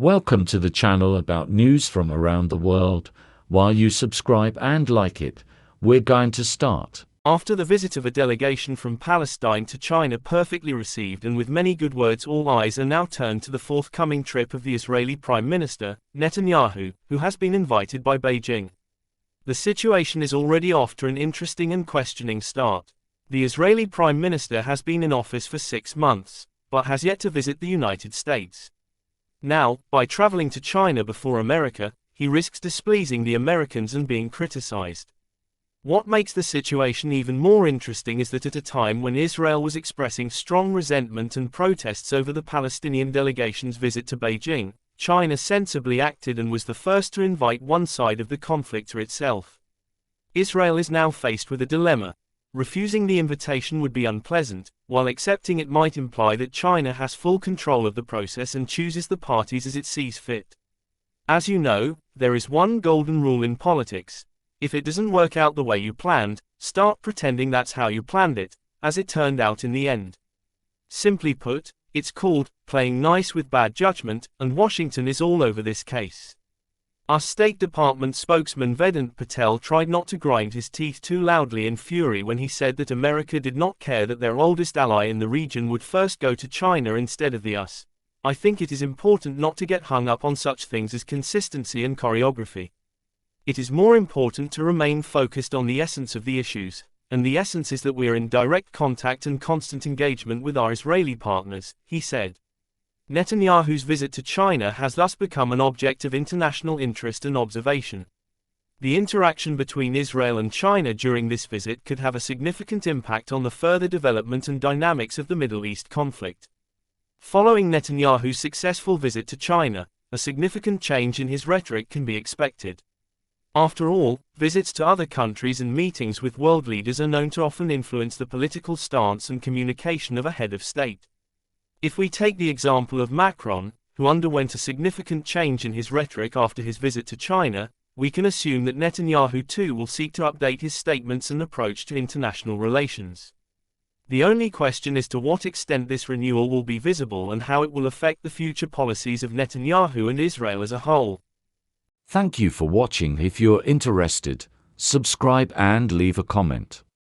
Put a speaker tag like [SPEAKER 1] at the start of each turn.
[SPEAKER 1] Welcome to the channel about news from around the world. While you subscribe and like it, we're going to start.
[SPEAKER 2] After the visit of a delegation from Palestine to China perfectly received and with many good words, all eyes are now turned to the forthcoming trip of the Israeli Prime Minister, Netanyahu, who has been invited by Beijing. The situation is already off to an interesting and questioning start. The Israeli Prime Minister has been in office for 6 months, but has yet to visit the United States. Now, by traveling to China before America, he risks displeasing the Americans and being criticized. What makes the situation even more interesting is that at a time when Israel was expressing strong resentment and protests over the Palestinian delegation's visit to Beijing, China sensibly acted and was the first to invite one side of the conflict to itself. Israel is now faced with a dilemma. Refusing the invitation would be unpleasant, while accepting it might imply that China has full control of the process and chooses the parties as it sees fit. As you know, there is one golden rule in politics. If it doesn't work out the way you planned, start pretending that's how you planned it, as it turned out in the end. Simply put, it's called playing nice with bad judgment, and Washington is all over this case. Our State Department spokesman Vedant Patel tried not to grind his teeth too loudly in fury when he said that America did not care that their oldest ally in the region would first go to China instead of the US. I think it is important not to get hung up on such things as consistency and choreography. It is more important to remain focused on the essence of the issues, and the essence is that we are in direct contact and constant engagement with our Israeli partners, he said. Netanyahu's visit to China has thus become an object of international interest and observation. The interaction between Israel and China during this visit could have a significant impact on the further development and dynamics of the Middle East conflict. Following Netanyahu's successful visit to China, a significant change in his rhetoric can be expected. After all, visits to other countries and meetings with world leaders are known to often influence the political stance and communication of a head of state. If we take the example of Macron, who underwent a significant change in his rhetoric after his visit to China, we can assume that Netanyahu too will seek to update his statements and approach to international relations. The only question is to what extent this renewal will be visible and how it will affect the future policies of Netanyahu and Israel as a whole.
[SPEAKER 1] Thank you for watching. If you're interested, subscribe and leave a comment.